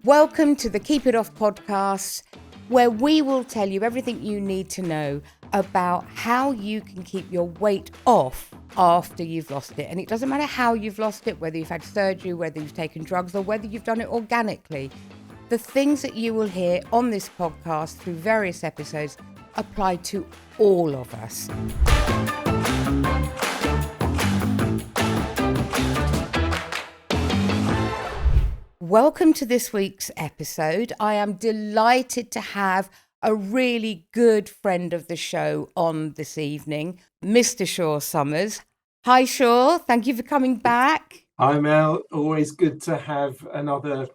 Welcome to the Keep It Off podcast, where we will tell you everything you need to know about how you can keep your weight off after you've lost it. And it doesn't matter how you've lost it, whether you've had surgery, whether you've taken drugs, or whether you've done it organically. The things that you will hear on this podcast through various episodes apply to all of us. Welcome to this week's episode. I am delighted to have a really good friend of the show on this evening, Mr. Shaw Somers. Hi, Shaw. Thank you for coming back. Hi, Mel. Always good to have another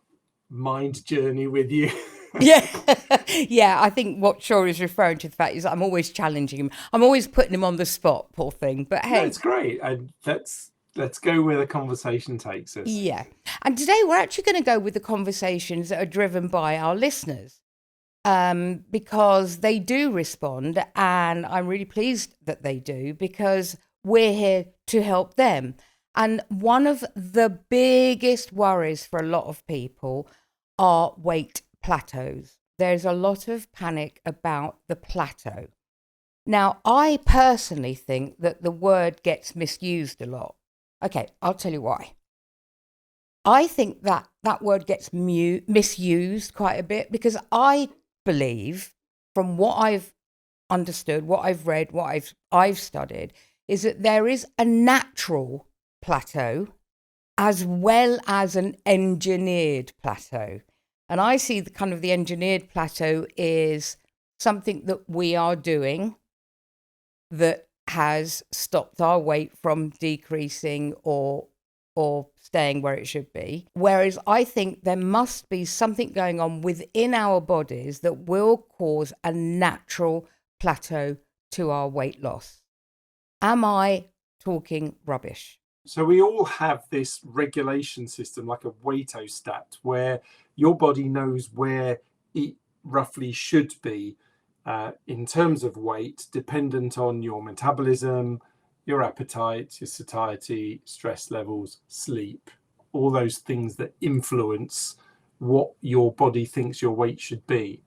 mind journey with you. Yeah, I think what Shaw is referring to the fact is I'm always challenging him. I'm always putting him on the spot, poor thing. But hey, That's great. And let's go where the conversation takes us. Yeah. And today we're actually going to go with the conversations that are driven by our listeners, because they do respond, and I'm really pleased that they do, because we're here to help them. And one of the biggest worries for a lot of people are weight plateaus. There's a lot of panic about the plateau. Now, I personally think that the word gets misused a lot. Okay, I'll tell you why. I think that word gets misused quite a bit, because I believe, from what I've understood, what I've read, what I've studied, is that there is a natural plateau as well as an engineered plateau. And I see the engineered plateau is something that we are doing that has stopped our weight from decreasing or staying where it should be. Whereas I think there must be something going on within our bodies that will cause a natural plateau to our weight loss. Am I talking rubbish? So we all have this regulation system, like a weightostat, where your body knows where it roughly should be in terms of weight, dependent on your metabolism, your appetite, your satiety, stress levels, sleep, all those things that influence what your body thinks your weight should be.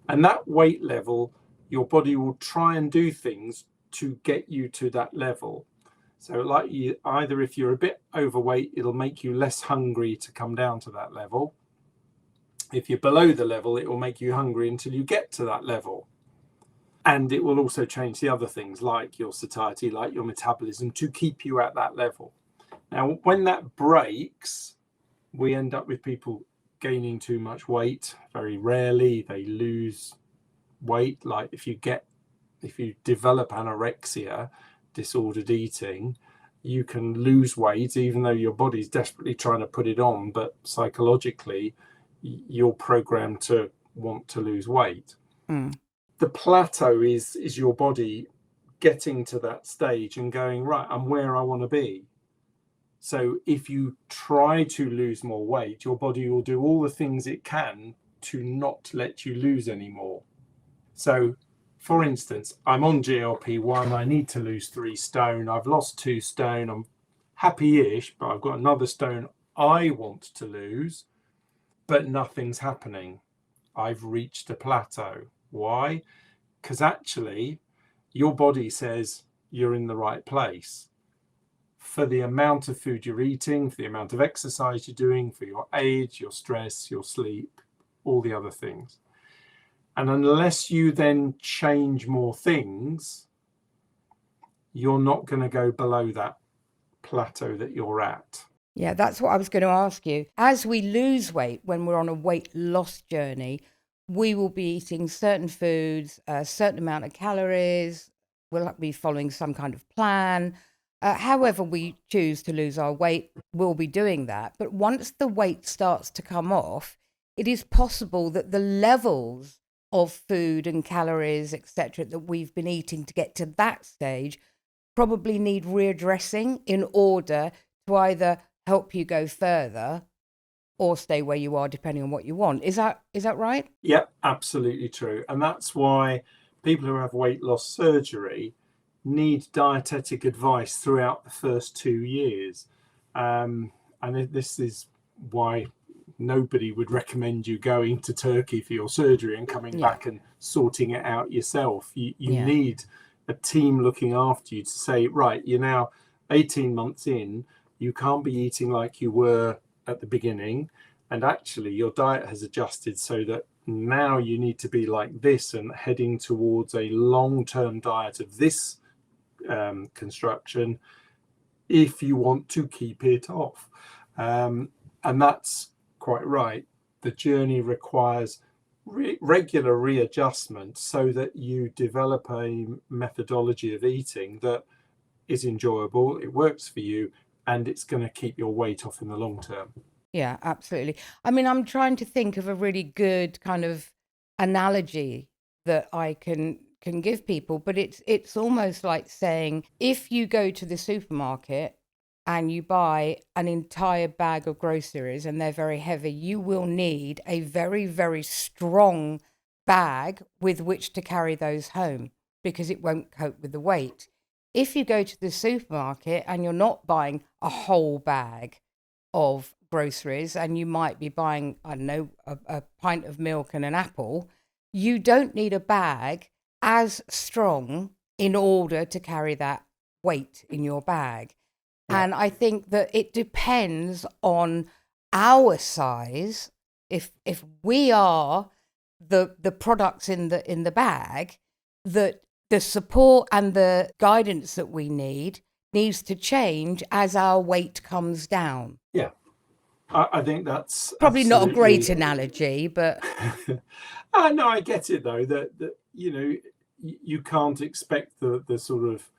And that weight level, your body will try and do things to get you to that level. So either if you're a bit overweight, it'll make you less hungry to come down to that level. If you're below the level, it will make you hungry until you get to that level. And it will also change the other things like your satiety, like your metabolism, to keep you at that level. Now, when that breaks, we end up with people gaining too much weight. Very rarely they lose weight. Like if you develop anorexia, disordered eating, you can lose weight even though your body's desperately trying to put it on, but psychologically you're programmed to want to lose weight. The plateau is your body getting to that stage and going, right, I'm where I want to be. So if you try to lose more weight, your body will do all the things it can to not let you lose any more. So for instance, I'm on GLP-1, I need to lose 3 stone, I've lost 2 stone, I'm happy-ish, but I've got another stone I want to lose, but nothing's happening. I've reached a plateau. Why? Because actually, your body says you're in the right place. For the amount of food you're eating, for the amount of exercise you're doing, for your age, your stress, your sleep, all the other things. And unless you then change more things, you're not going to go below that plateau that you're at. Yeah, that's what I was going to ask you. As we lose weight, when we're on a weight loss journey, we will be eating certain foods, a certain amount of calories. We'll be following some kind of plan. However we choose to lose our weight, we'll be doing that. But once the weight starts to come off, it is possible that the levels of food and calories, etc., that we've been eating to get to that stage probably need readdressing in order to either help you go further or stay where you are, depending on what you want. Is that right? Yeah, absolutely true. And that's why people who have weight loss surgery need dietetic advice throughout the first 2 years. And this is why nobody would recommend you going to Turkey for your surgery and coming back and sorting it out yourself. You need a team looking after you to say, right, you're now 18 months in, you can't be eating like you were at the beginning, and actually your diet has adjusted so that now you need to be like this and heading towards a long-term diet of this construction if you want to keep it off. And that's quite right. The journey requires regular readjustment so that you develop a methodology of eating that is enjoyable, it works for you, and it's going to keep your weight off in the long term. Yeah, absolutely. I mean, I'm trying to think of a really good kind of analogy that I can give people, but it's almost like saying, if you go to the supermarket and you buy an entire bag of groceries and they're very heavy, you will need a very, very strong bag with which to carry those home because it won't cope with the weight. If you go to the supermarket and you're not buying a whole bag of groceries and you might be buying, I don't know, a pint of milk and an apple, you don't need a bag as strong in order to carry that weight in your bag. Yeah. And I think that it depends on our size. If we are the products in the bag, that the support and the guidance that we need needs to change as our weight comes down. Yeah, I think that's probably not a great analogy, but no, I get it though. That you can't expect the sort of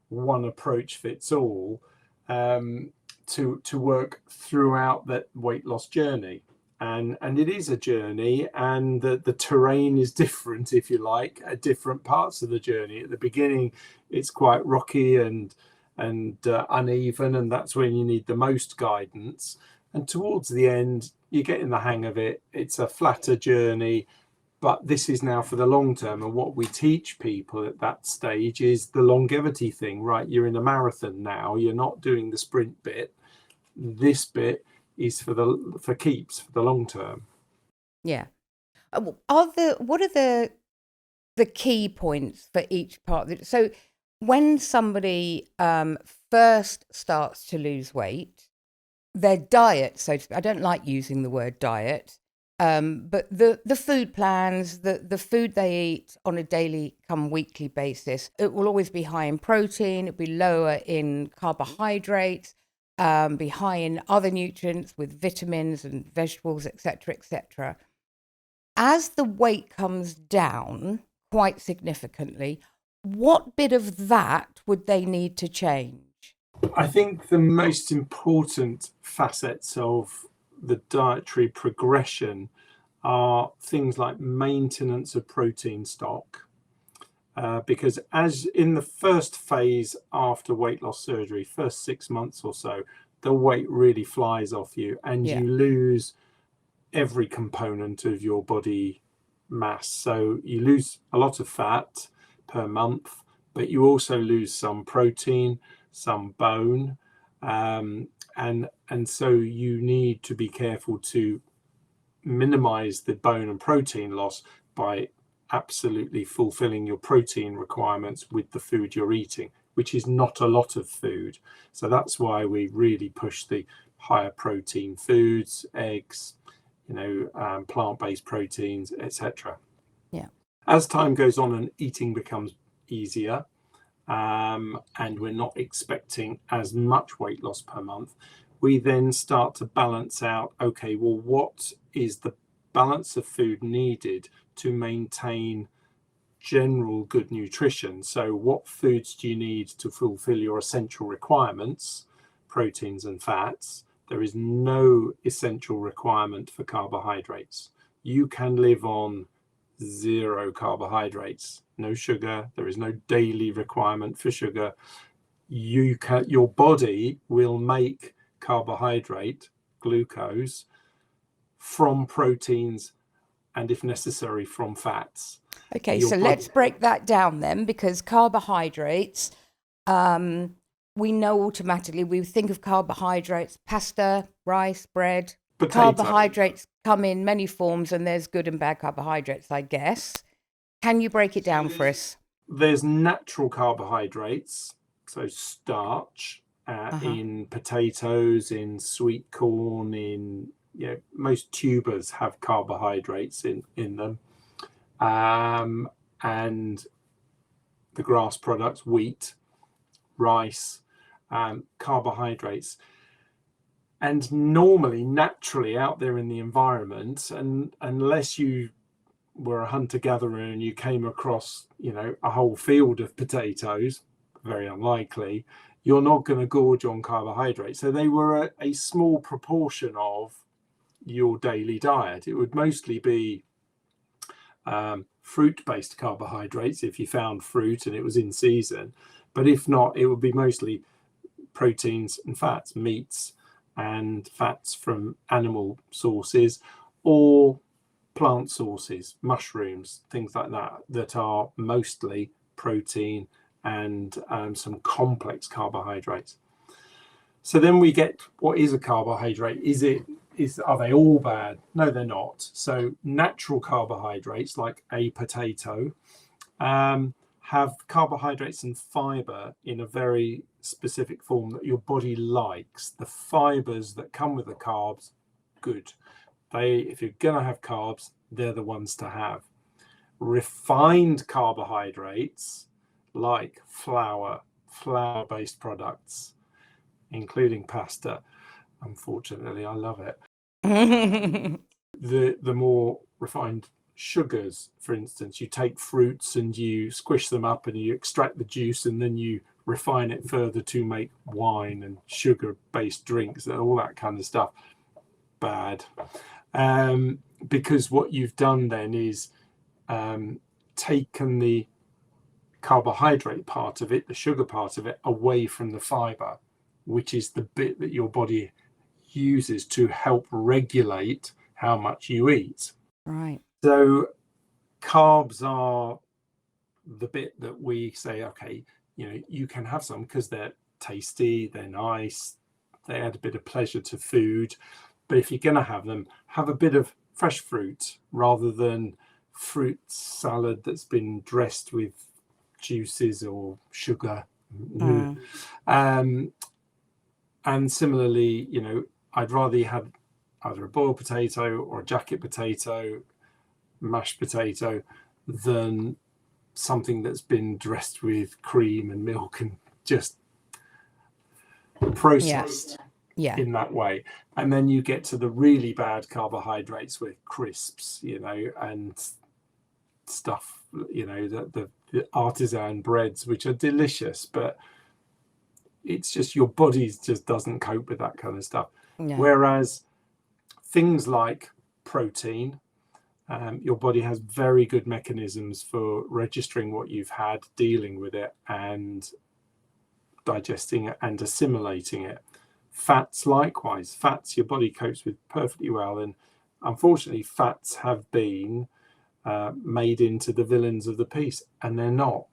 one approach fits all to work throughout that weight loss journey. And it is a journey, and the terrain is different, if you like, at different parts of the journey. At the beginning, it's quite rocky and uneven, and that's when you need the most guidance. And towards the end, you get in the hang of it. It's a flatter journey, but this is now for the long term. And what we teach people at that stage is the longevity thing, right? You're in a marathon now. You're not doing the sprint bit. This bit is for keeps, for the long term. Yeah. What are the key points for each part? So when somebody first starts to lose weight, their diet, so I don't like using the word diet, but the food plans, the food they eat on a daily come weekly basis, it will always be high in protein, it'll be lower in carbohydrates, be high in other nutrients with vitamins and vegetables, etc., etc. As the weight comes down quite significantly, what bit of that would they need to change? I think the most important facets of the dietary progression are things like maintenance of protein stock. Because as in the first phase after weight loss surgery, first 6 months or so, the weight really flies off you, and you lose every component of your body mass. So you lose a lot of fat per month, but you also lose some protein, some bone, and so you need to be careful to minimize the bone and protein loss by absolutely fulfilling your protein requirements with the food you're eating, which is not a lot of food. So that's why we really push the higher protein foods, eggs, plant-based proteins, etc. Yeah. As time goes on and eating becomes easier, and we're not expecting as much weight loss per month, we then start to balance out, okay, well, what is the balance of food needed to maintain general good nutrition? So what foods do you need to fulfill your essential requirements, proteins and fats? There is no essential requirement for carbohydrates. You can live on 0 carbohydrates, no sugar. There is no daily requirement for sugar. Your body will make carbohydrate, glucose, from proteins, and if necessary, from fats. Okay, so let's break that down then, because carbohydrates, we know automatically, we think of carbohydrates, pasta, rice, bread, carbohydrates come in many forms, and there's good and bad carbohydrates, I guess. Can you break it down for us? There's natural carbohydrates, so starch, in potatoes, in sweet corn, in most tubers have carbohydrates in them, and the grass products, wheat, rice, carbohydrates. And normally, naturally, out there in the environment, and unless you were a hunter-gatherer and you came across, a whole field of potatoes, very unlikely, you're not going to gorge on carbohydrates. So they were a small proportion of your daily diet. It would mostly be fruit-based carbohydrates if you found fruit and it was in season. But if not, it would be mostly proteins and fats, meats, and fats from animal sources or plant sources, mushrooms, things like that are mostly protein and some complex carbohydrates. So then we get, what is a carbohydrate? Are they all bad? No, they're not. So natural carbohydrates, like a potato, have carbohydrates and fiber in a very specific form that your body likes. The fibers that come with the carbs, good. If you're going to have carbs, they're the ones to have. Refined carbohydrates like flour-based products, including pasta. Unfortunately, I love it. The more refined sugars, for instance, you take fruits and you squish them up and you extract the juice and then you refine it further to make wine and sugar-based drinks and all that kind of stuff. Bad. Because what you've done then is taken the carbohydrate part of it, the sugar part of it, away from the fiber, which is the bit that your body uses to help regulate how much you eat. Right. So carbs are the bit that we say, okay, you can have some because they're tasty, they're nice, they add a bit of pleasure to food. But if you're going to have them, have a bit of fresh fruit rather than fruit salad that's been dressed with juices or sugar. And similarly, I'd rather you had either a boiled potato or a jacket potato, mashed potato, than something that's been dressed with cream and milk and just processed. Yeah. In that way. And then you get to the really bad carbohydrates with crisps, and stuff, the artisan breads, which are delicious, but it's just your body just doesn't cope with that kind of stuff. Yeah. Whereas things like protein, your body has very good mechanisms for registering what you've had, dealing with it, and digesting it and assimilating it. Fats, likewise. Fats, your body copes with perfectly well. And unfortunately, fats have been made into the villains of the piece, and they're not.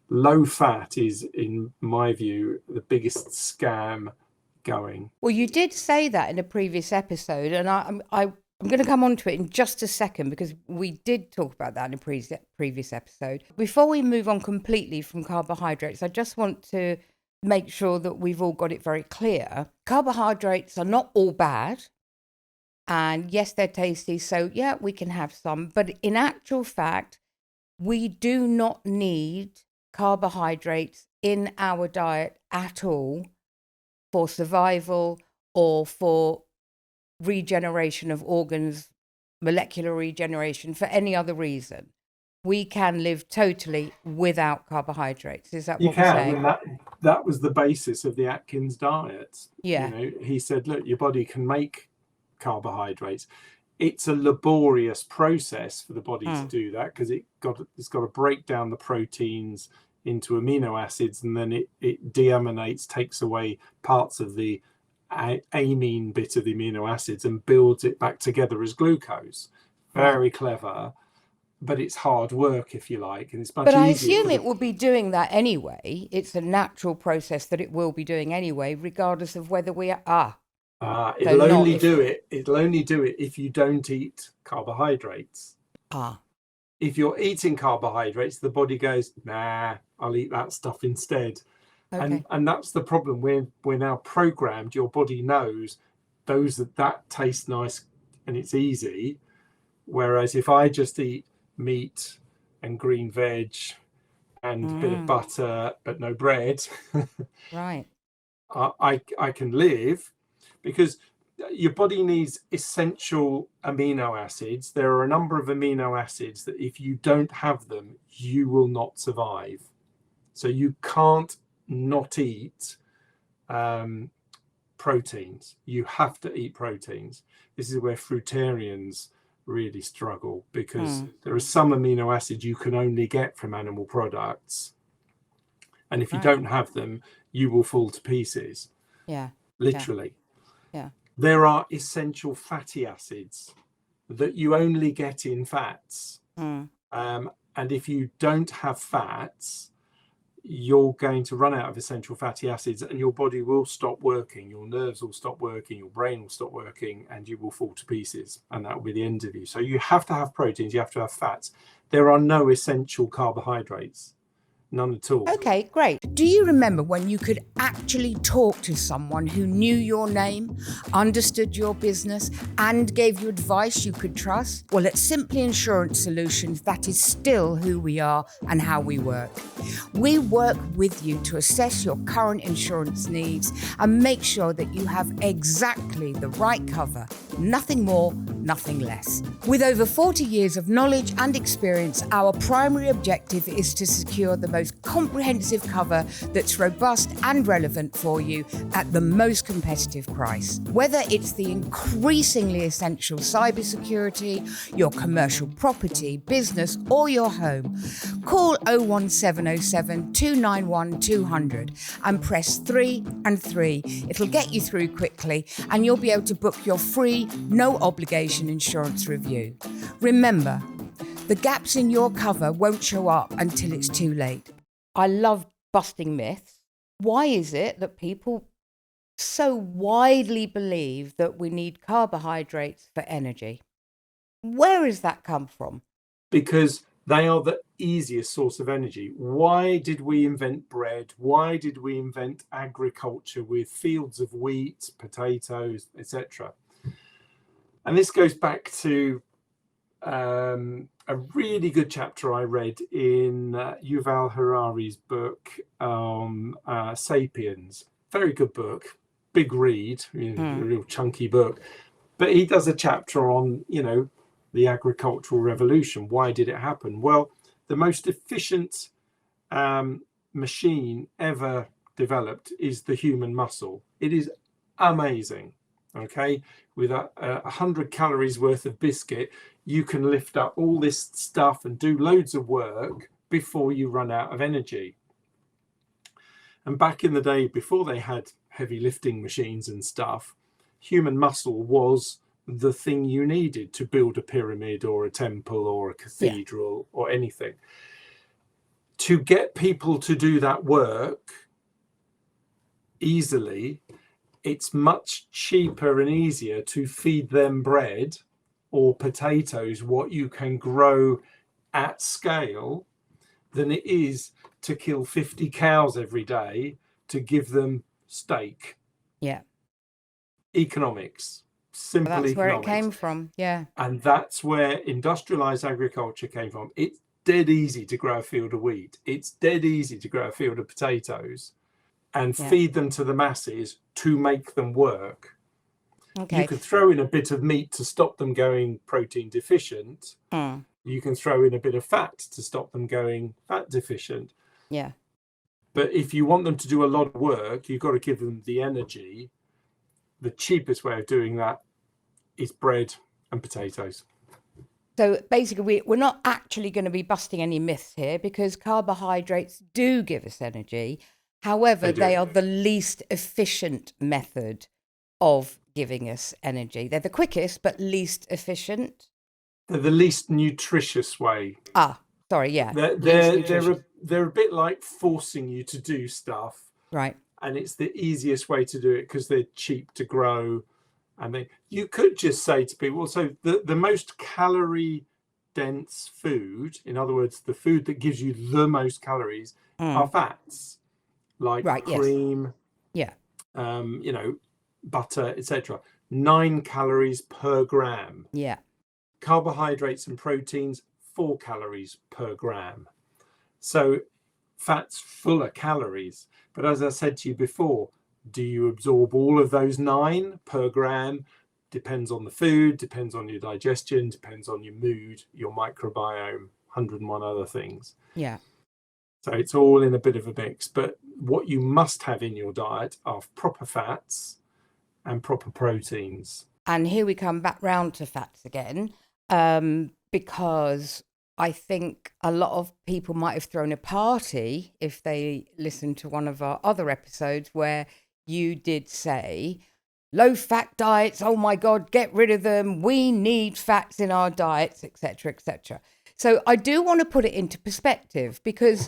Low fat is, in my view, the biggest scam going. Well, you did say that in a previous episode, and I'm going to come on to it in just a second because we did talk about that in a previous episode. Before we move on completely from carbohydrates, I just want to make sure that we've all got it very clear. Carbohydrates are not all bad. And yes, they're tasty. So yeah, we can have some. But in actual fact, we do not need carbohydrates in our diet at all for survival or for regeneration of organs, molecular regeneration, for any other reason. We can live totally without carbohydrates. Is that what you're saying? That was the basis of the Atkins diet. Yeah. He said, look, your body can make carbohydrates. It's a laborious process for the body to do that because it's got to break down the proteins into amino acids, and then it deaminates, takes away parts of the amine bit of the amino acids and builds it back together as glucose. Very clever. But it's hard work, if you like, and it's much easier. But I assume it will be doing that anyway. It's a natural process that it will be doing anyway, regardless of whether we are. So It'll not only if do it. It'll only do it if you don't eat carbohydrates. ah If you're eating carbohydrates, the body goes, nah, I'll eat that stuff instead. okay. And that's the problem. We're now programmed. Your body knows those that taste nice and it's easy. Whereas if I just eat meat and green veg and a bit of Mm, butter but no bread, right. I can live, because your body needs essential amino acids. There are a number of amino acids that if you don't have them, you will not survive. So you can't not eat proteins. You have to eat proteins. This is where fruitarians really struggle, because there are some amino acids you can only get from animal products. And if you Right. don't have them, you will fall to pieces, Yeah. Yeah. literally. Yeah. There are essential fatty acids that you only get in fats. Mm. And if you don't have fats, you're going to run out of essential fatty acids and your body will stop working. Your nerves will stop working, your brain will stop working, and you will fall to pieces. And that will be the end of you. So you have to have proteins, you have to have fats. There are no essential carbohydrates. None at all. Okay, great. Do you remember when you could actually talk to someone who knew your name, understood your business, and gave you advice you could trust? Well, at Simply Insurance Solutions, that is still who we are and how we work. We work with you to assess your current insurance needs and make sure that you have exactly the right cover. Nothing more, nothing less. With over 40 years of knowledge and experience, our primary objective is to secure the most comprehensive cover that's robust and relevant for you at the most competitive price. Whether it's the increasingly essential cybersecurity, your commercial property, business, or your home, call 01707 291 200 and press 3 and 3. It'll get you through quickly and you'll be able to book your free, no obligation insurance review. Remember, the gaps in your cover won't show up until it's too late. I love busting myths. Why is it that people so widely believe that we need carbohydrates for energy? Where has that come from? Because they are the easiest source of energy. Why did we invent bread? Why did we invent agriculture with fields of wheat, potatoes, etc.? And this goes back to a really good chapter I read in Yuval Harari's book, Sapiens. Very good book, big read, a real chunky book. But he does a chapter on, the agricultural revolution. Why did it happen? Well, the most efficient machine ever developed is the human muscle. It is amazing. Okay, with 100 calories worth of biscuit, you can lift up all this stuff and do loads of work before you run out of energy. And back in the day, before they had heavy lifting machines and stuff, human muscle was the thing you needed to build a pyramid or a temple or a cathedral or anything. To get people to do that work easily, it's much cheaper and easier to feed them bread or potatoes, what you can grow at scale, than it is to kill 50 cows every day to give them steak. Yeah. Economics, simple Well, that's economics. where it came from. Yeah. And that's where industrialized agriculture came from. It's dead easy to grow a field of wheat. It's dead easy to grow a field of potatoes and feed them to the masses to make them work. Okay. You can throw in a bit of meat to stop them going protein deficient. You can throw in a bit of fat to stop them going fat deficient. Yeah. But if you want them to do a lot of work, you've got to give them the energy. The cheapest way of doing that is bread and potatoes. So basically, we're not actually going to be busting any myths here, because carbohydrates do give us energy. However, they are the least efficient method of giving us energy. They're the quickest, but least efficient. They're the least nutritious way. Sorry, yeah. They're a bit like forcing you to do stuff. Right. And it's the easiest way to do it because they're cheap to grow. And then you could just say to people, so the most calorie dense food, in other words, the food that gives you the most calories, are fats like Right. Yes. cream, Yeah. Butter, etc. 9 calories per gram. Yeah. Carbohydrates and proteins, 4 calories per gram. So fat's full of calories. But as I said to you before, do you absorb all of those 9 per gram? Depends on the food, depends on your digestion, depends on your mood, your microbiome, 101 other things. Yeah. So it's all in a bit of a mix. But what you must have in your diet are proper fats and proper proteins. And here we come back round to fats again, because I think a lot of people might have thrown a party if they listened to one of our other episodes where you did say, low fat diets, oh my God, get rid of them. We need fats in our diets, etc., etc. So I do want to put it into perspective because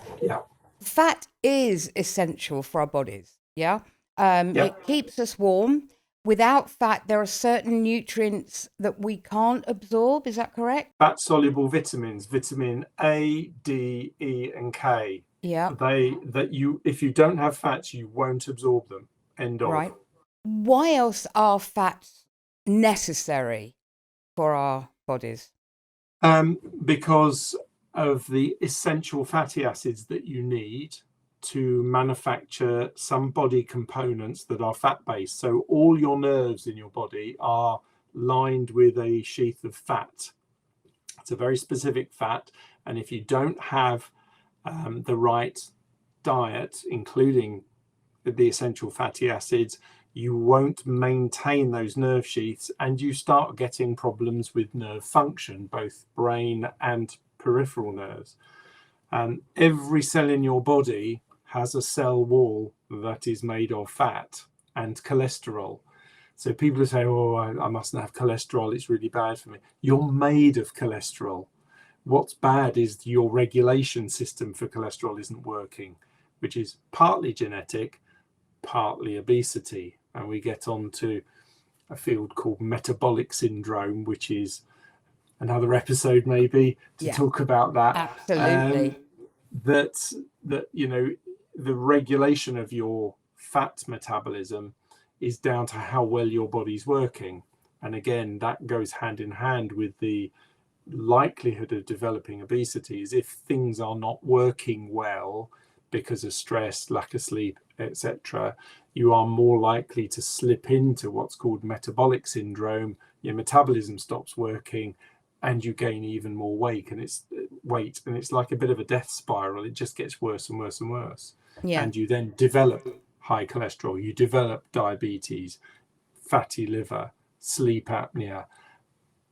fat is essential for our bodies. Yeah. It keeps us warm. Without fat, there are certain nutrients that we can't absorb. Is that correct? Fat soluble vitamins, vitamin A, D, E, and K. Yeah. If you don't have fats, you won't absorb them. End of. Right. Why else are fats necessary for our bodies? Because of the essential fatty acids that you need to manufacture some body components that are fat-based. So all your nerves in your body are lined with a sheath of fat. It's a very specific fat, and if you don't have the right diet, including the essential fatty acids, you won't maintain those nerve sheaths, and you start getting problems with nerve function, both brain and peripheral nerves. Every cell in your body has a cell wall that is made of fat and cholesterol. So people who say, oh, I mustn't have cholesterol, it's really bad for me. You're made of cholesterol. What's bad is your regulation system for cholesterol isn't working, which is partly genetic, partly obesity. And we get on to a field called metabolic syndrome, which is another episode maybe to talk about that. Absolutely. That the regulation of your fat metabolism is down to how well your body's working. And again, that goes hand in hand with the likelihood of developing obesity. Is if things are not working well because of stress, lack of sleep, etc., you are more likely to slip into what's called metabolic syndrome. Your metabolism stops working and you gain even more weight, and it's like a bit of a death spiral. It just gets worse and worse and worse. And you then develop high cholesterol, you develop diabetes, fatty liver, sleep apnea,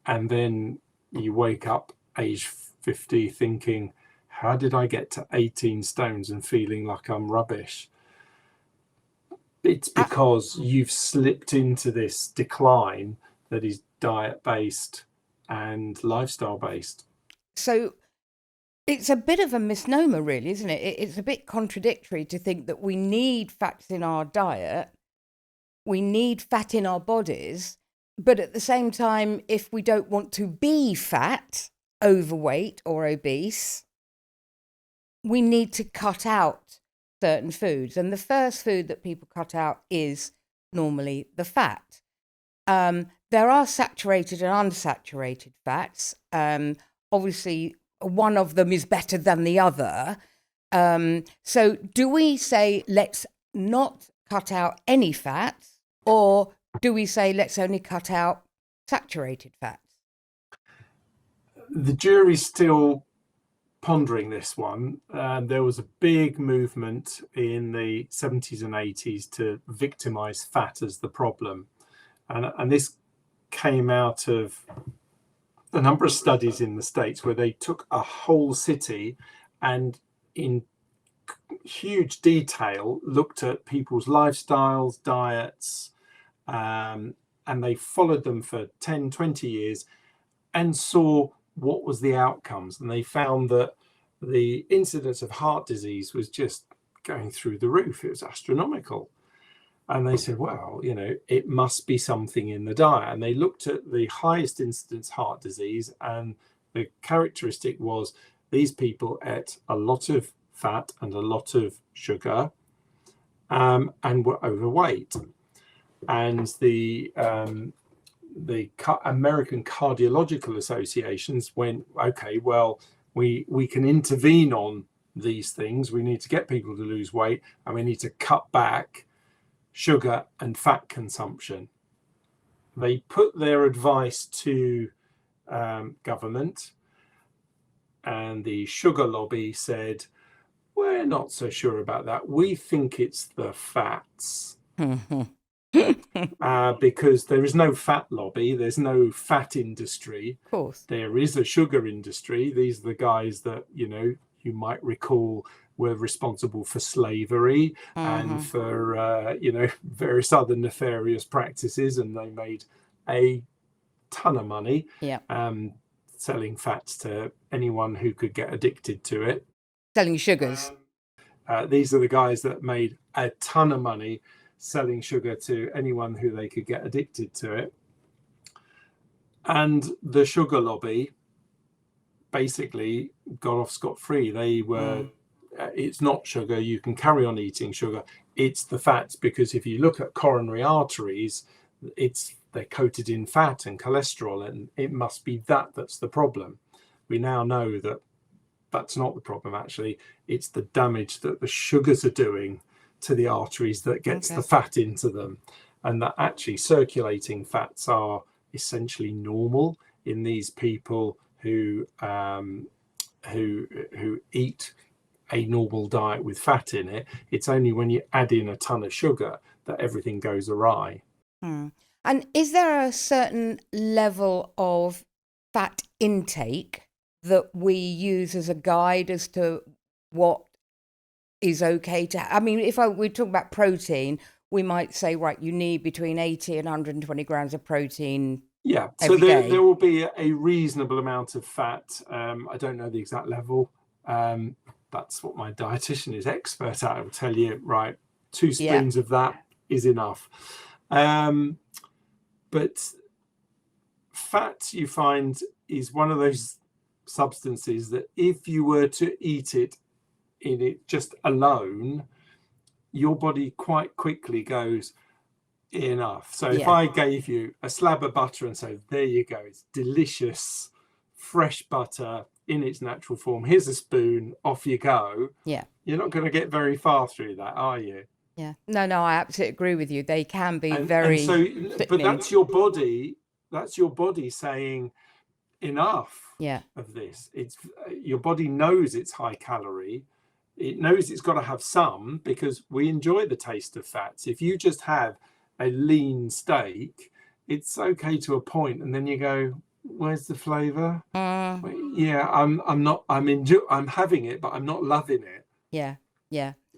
and then you wake up age 50 thinking, how did I get to 18 stones and feeling like I'm rubbish? It's because you've slipped into this decline that is diet-based and lifestyle-based. So it's a bit of a misnomer, really, isn't it? It's a bit contradictory to think that we need fats in our diet, we need fat in our bodies, but at the same time, if we don't want to be fat, overweight or obese, we need to cut out certain foods. And the first food that people cut out is normally the fat. There are saturated and unsaturated fats. Obviously, one of them is better than the other. So do we say, let's not cut out any fats, or do we say, let's only cut out saturated fats? The jury's still pondering this one. There was a big movement in the 70s and 80s to victimize fat as the problem. And this came out of a number of studies in the States where they took a whole city and in huge detail looked at people's lifestyles, diets, and they followed them for 10, 20 years and saw what was the outcomes. And they found that the incidence of heart disease was just going through the roof. It was astronomical. And they said, well, it must be something in the diet. And they looked at the highest incidence heart disease, and the characteristic was these people ate a lot of fat and a lot of sugar, and were overweight. And the American Cardiological Associations went, okay, well, we can intervene on these things. We need to get people to lose weight, and we need to cut back sugar and fat consumption. They put their advice to government, and the sugar lobby said, we're not so sure about that. We think it's the fats. Because there is no fat lobby, there's no fat industry. Of course. There is a sugar industry. These are the guys that, you might recall were responsible for slavery and for, various other nefarious practices. And they made a ton of money selling fats to anyone who could get addicted to it. Selling sugars. These are the guys that made a ton of money selling sugar to anyone who they could get addicted to it. And the sugar lobby basically got off scot-free. They were, it's not sugar, you can carry on eating sugar, it's the fats, because if you look at coronary arteries, they're coated in fat and cholesterol, and it must be that's the problem. We now know that that's not the problem, actually. It's the damage that the sugars are doing to the arteries that gets the fat into them, and that actually circulating fats are essentially normal in these people who eat a normal diet with fat in it. It's only when you add in a ton of sugar that everything goes awry. And is there a certain level of fat intake that we use as a guide as to what is okay to, I mean, if we talk about protein, we might say, right, you need between 80 and 120 grams of protein. Yeah, so there will be a reasonable amount of fat. I don't know the exact level. That's what my dietitian is expert at. I will tell you, right, 2 spoons of that is enough. But fat, you find, is one of those substances that if you were to eat it in it just alone, your body quite quickly goes, enough. So if I gave you a slab of butter and say, there you go, it's delicious fresh butter in its natural form, here's a spoon, off you go, you're not going to get very far through that, are you? No, I absolutely agree with you. They can be and but that's your body saying enough of this. It's your body knows it's high calorie. It knows it's got to have some, because we enjoy the taste of fats. If you just have a lean steak, it's okay to a point, and then you go, where's the flavor? I'm having it, but I'm not loving it.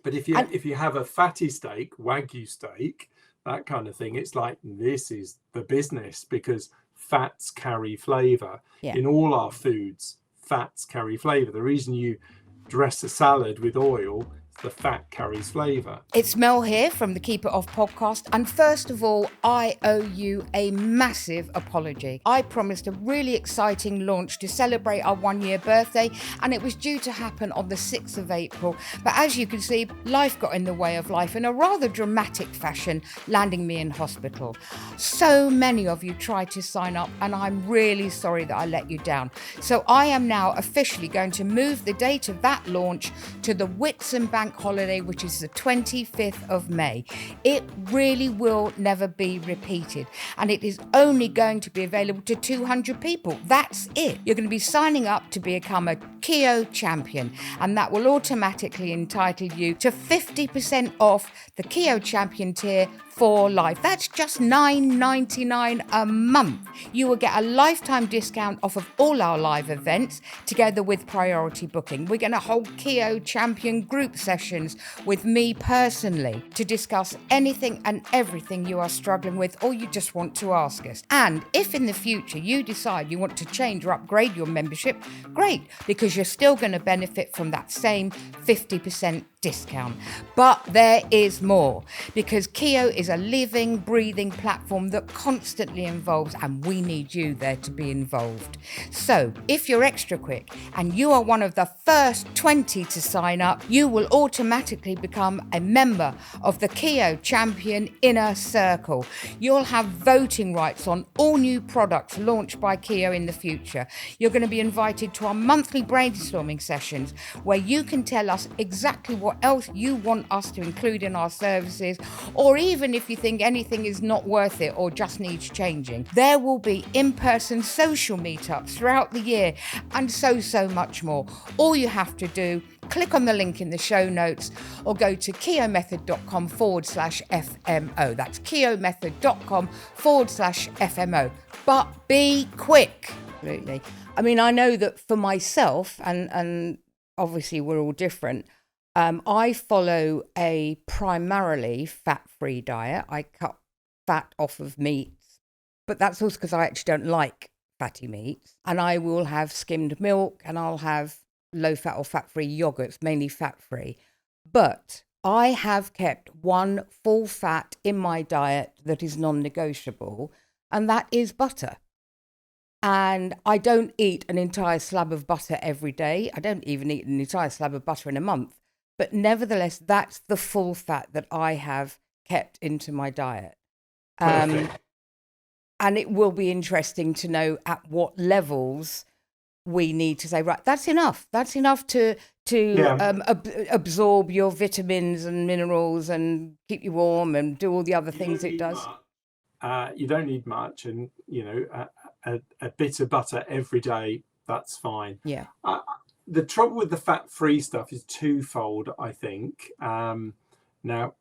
But if you have a fatty steak, Wagyu steak, that kind of thing, it's like, this is the business, because fats carry flavor. In all our foods, fats carry flavor. The reason you dress a salad with oil, the fat carries flavor. It's Mel here from the Keep It Off podcast, and first of all, I owe you a massive apology. I promised a really exciting launch to celebrate our 1-year birthday, and it was due to happen on the 6th of April, but as you can see, life got in the way of life in a rather dramatic fashion, landing me in hospital. So many of you tried to sign up, and I'm really sorry that I let you down. So I am now officially going to move the date of that launch to the Whitsun Bank holiday, which is the 25th of May. It really will never be repeated, and it is only going to be available to 200 people. That's it. You're going to be signing up to become a Keto champion, and that will automatically entitle you to 50% off the Keto champion tier for life. That's just $9.99 a month. You will get a lifetime discount off of all our live events, together with priority booking. We're going to hold Keto champion group sessions with me personally to discuss anything and everything you are struggling with, or you just want to ask us. And if in the future you decide you want to change or upgrade your membership, great, because you're still going to benefit from that same 50% discount. But there is more, because Keto is a living, breathing platform that constantly evolves, and we need you there to be involved. So if you're extra quick and you are one of the first 20 to sign up, you will automatically become a member of the Keto Champion Inner Circle. You'll have voting rights on all new products launched by Keto in the future. You're going to be invited to our monthly brainstorming sessions, where you can tell us exactly what else you want us to include in our services, or even if you think anything is not worth it or just needs changing. There will be in-person social meetups throughout the year, and so much more. All you have to do, click on the link in the show notes or go to ketomethod.com/FMO. That's ketomethod.com/FMO. But be quick. Absolutely. I mean, I know that for myself, and obviously we're all different, I follow a primarily fat-free diet. I cut fat off of meats, but that's also because I actually don't like fatty meats. And I will have skimmed milk, and I'll have low-fat or fat-free yogurts, mainly fat-free. But I have kept one full fat in my diet that is non-negotiable, and that is butter. And I don't eat an entire slab of butter every day. I don't even eat an entire slab of butter in a month. But nevertheless, that's the full fat that I have kept into my diet. And it will be interesting to know at what levels we need to say, right, that's enough. That's enough to absorb your vitamins and minerals and keep you warm and do all the other things it does. You don't need much, and a bit of butter every day, that's fine. Yeah. The trouble with the fat-free stuff is twofold, I think. Now,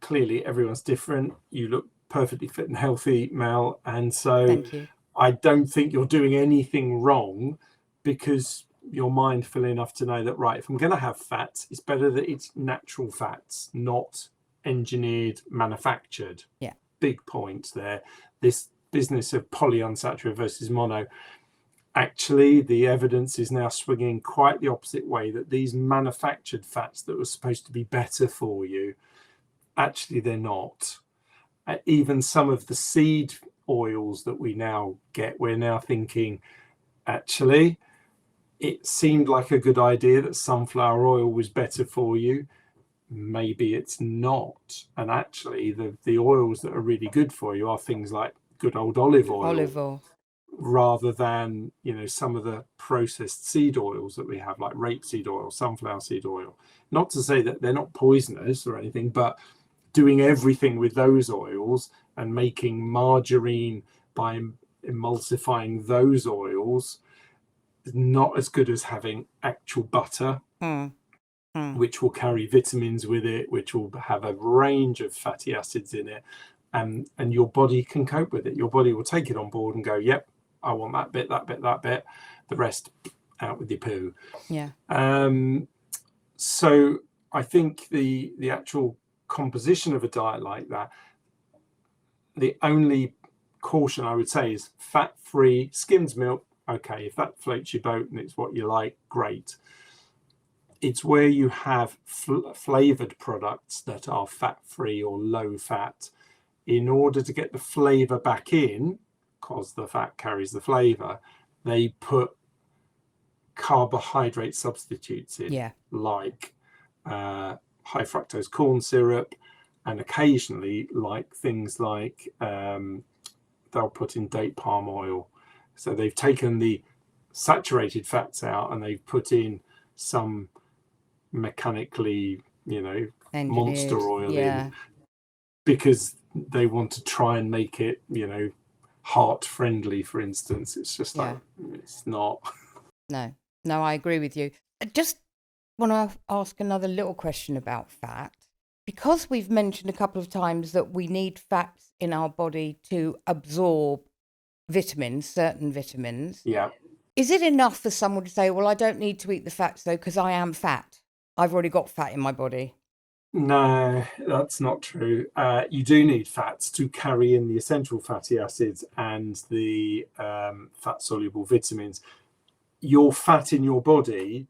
clearly everyone's different. You look perfectly fit and healthy, Mel, and so I don't think you're doing anything wrong, because you're mindful enough to know that, right, if I'm going to have fats, it's better that it's natural fats, not engineered, manufactured. Yeah. Big point there. This business of polyunsaturated versus mono, actually the evidence is now swinging quite the opposite way, that these manufactured fats that were supposed to be better for you, actually they're not. Even some of the seed oils that we now get, we're now thinking, actually it seemed like a good idea that sunflower oil was better for you. Maybe it's not. And actually the oils that are really good for you are things like good old olive oil. Rather than, some of the processed seed oils that we have, like rapeseed oil, sunflower seed oil. Not to say that they're not poisonous or anything, but doing everything with those oils and making margarine by emulsifying those oils is not as good as having actual butter, which will carry vitamins with it, which will have a range of fatty acids in it, and your body can cope with it. Your body will take it on board and go, yep, I want that bit, that bit, that bit. The rest, out with your poo. Yeah. So I think the actual composition of a diet like that, the only caution I would say is fat-free, skimmed milk. Okay, if that floats your boat and it's what you like, great. It's where you have flavored products that are fat-free or low fat, in order to get the flavor back in, because the fat carries the flavor, they put carbohydrate substitutes in, like high fructose corn syrup, and occasionally like things like they'll put in date palm oil. So they've taken the saturated fats out and they've put in some mechanically, monster oil in, because they want to try and make it, heart friendly, for instance. It's just like, it's not. No, I agree with you. I just want to ask another little question about fat, because we've mentioned a couple of times that we need fats in our body to absorb vitamins, certain vitamins. Yeah. Is it enough for someone to say, well, I don't need to eat the fats though, because I am fat? I've already got fat in my body. No, that's not true. You do need fats to carry in the essential fatty acids and the fat-soluble vitamins. Your fat in your body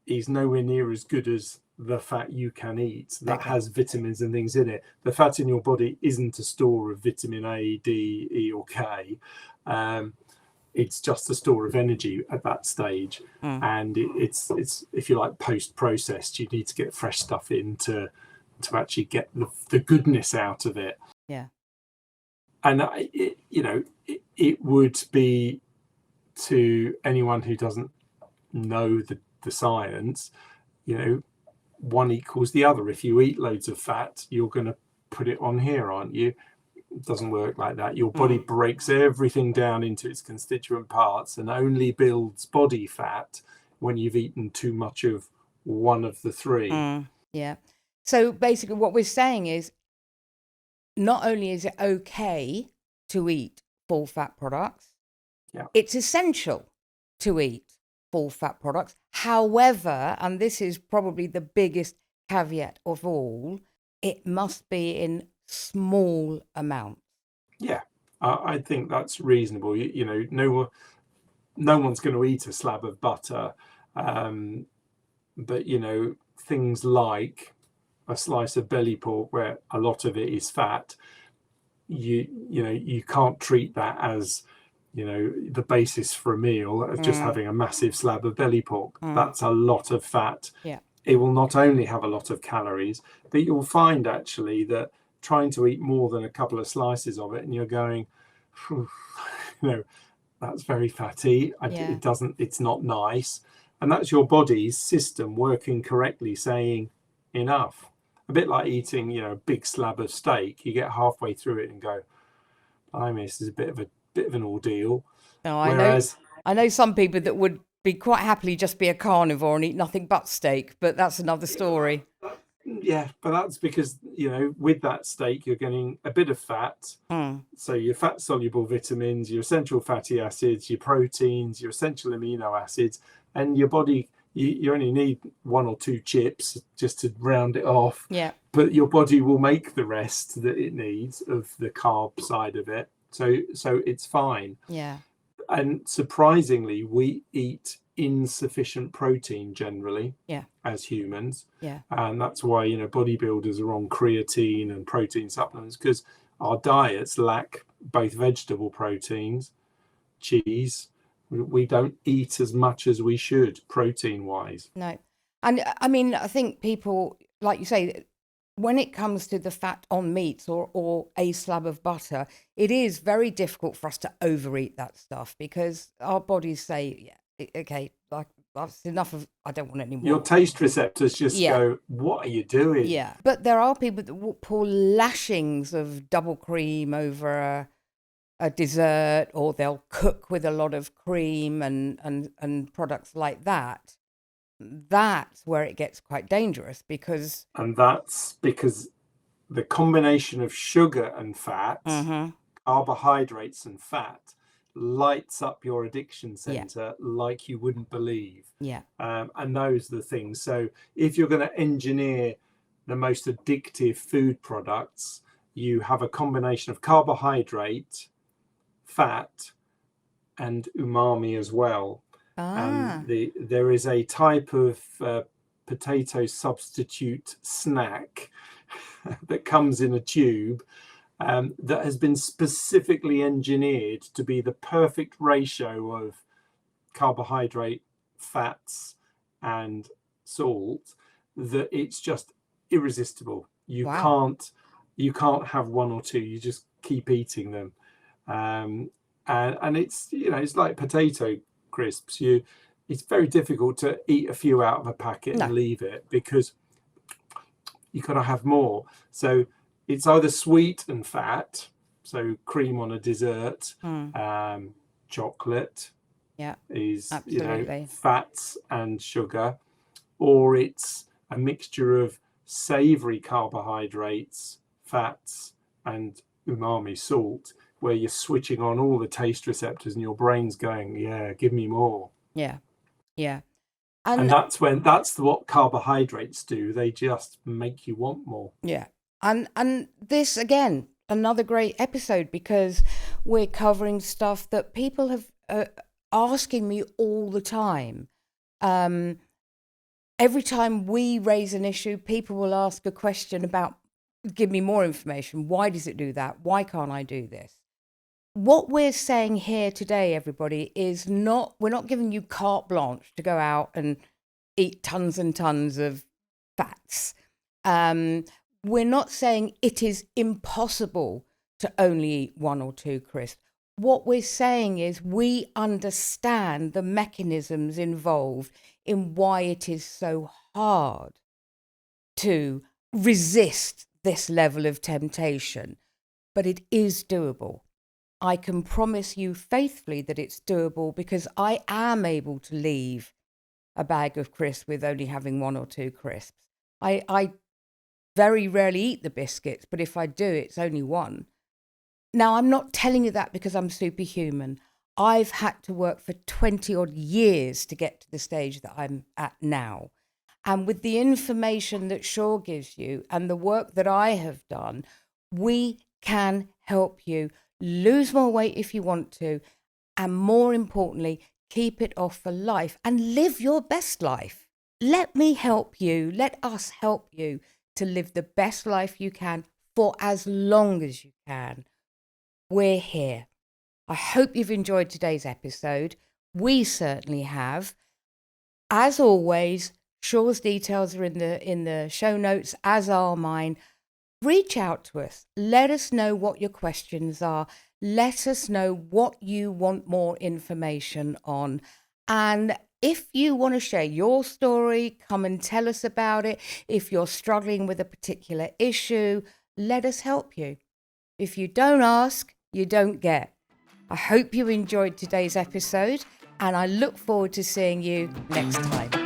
is nowhere near as good as the fat you can eat that Okay. has vitamins and things in it. The fat in your body isn't a store of vitamin A, D, E, or K. It's just a store of energy at that stage. And it's if you like post-processed, you need to get fresh stuff in to actually get the goodness out of it. Yeah. And it would be, to anyone who doesn't know the science, one equals the other. If you eat loads of fat, you're going to put it on here, aren't you? It doesn't work like that. Your body breaks everything down into its constituent parts and only builds body fat when you've eaten too much of one of the three. Yeah. So basically what we're saying is, not only is it okay to eat full fat products, it's essential to eat full fat products. However, and this is probably the biggest caveat of all, it must be in small amounts. Yeah, I think that's reasonable. No one's going to eat a slab of butter, but things like a slice of belly pork where a lot of it is fat, you can't treat that as the basis for a meal of just having a massive slab of belly pork. That's a lot of fat. Yeah. It will not only have a lot of calories, but you'll find actually that trying to eat more than a couple of slices of it and you're going, that's very fatty. It's not nice. And that's your body's system working correctly, saying enough. A bit like eating, a big slab of steak. You get halfway through it and go, blimey, this is a bit of an ordeal. No, Whereas I know some people that would be quite happily just be a carnivore and eat nothing but steak, but that's another story. Yeah, but that's because, with that steak, you're getting a bit of fat. So your fat soluble vitamins, your essential fatty acids, your proteins, your essential amino acids, and your body, you only need one or two chips just to round it off. Yeah. But your body will make the rest that it needs of the carb side of it. So it's fine. Yeah. And surprisingly, we eat insufficient protein generally as humans. Yeah. And that's why, bodybuilders are on creatine and protein supplements, because our diets lack both vegetable proteins, cheese. We don't eat as much as we should protein wise. No. And I mean, I think people, like you say, when it comes to the fat on meats or a slab of butter, it is very difficult for us to overeat that stuff because our bodies say, okay, like that's enough of, I don't want any more. Your taste receptors just go, what are you doing? Yeah. But there are people that will pour lashings of double cream over a dessert, or they'll cook with a lot of cream and products like that. That's where it gets quite dangerous because... And that's because the combination of sugar and fat, carbohydrates and fat, lights up your addiction center like you wouldn't believe. Yeah. And those are the things. So if you're going to engineer the most addictive food products, you have a combination of carbohydrate, fat, and umami as well. And there is a type of potato substitute snack that comes in a tube that has been specifically engineered to be the perfect ratio of carbohydrate, fats, and salt, that it's just irresistible. You can't have one or two. You just keep eating them, and it's it's like potato crisps. It's very difficult to eat a few out of a packet and leave it because you've got to have more. So it's either sweet and fat, so cream on a dessert, chocolate is fats and sugar, or it's a mixture of savory carbohydrates, fats, and umami, salt, where you're switching on all the taste receptors and your brain's going, give me more. Yeah. And that's what carbohydrates do. They just make you want more. Yeah. And this, again, another great episode because we're covering stuff that people have asking me all the time. every time we raise an issue, people will ask a question about, give me more information. Why does it do that? Why can't I do this? What we're saying here today, everybody, is we're not giving you carte blanche to go out and eat tons and tons of fats. We're not saying it is impossible to only eat 1 or 2 crisps. What we're saying is we understand the mechanisms involved in why it is so hard to resist this level of temptation, but it is doable. I can promise you faithfully that it's doable because I am able to leave a bag of crisps with only having 1 or 2 crisps. I very rarely eat the biscuits, but if I do, it's only 1. Now, I'm not telling you that because I'm superhuman. I've had to work for 20 odd years to get to the stage that I'm at now. And with the information that Shaw gives you and the work that I have done, we can help you lose more weight if you want to, and more importantly, keep it off for life and live your best life. Let me help you. Let us help you to live the best life you can for as long as you can. We're here. I hope you've enjoyed today's episode. We certainly have. As always, Shaw's details are in the show notes, as are mine. Reach out to us. Let us know what your questions are. Let us know what you want more information on. And if you want to share your story, come and tell us about it. If you're struggling with a particular issue, let us help you. If you don't ask, you don't get. I hope you enjoyed today's episode, and I look forward to seeing you next time.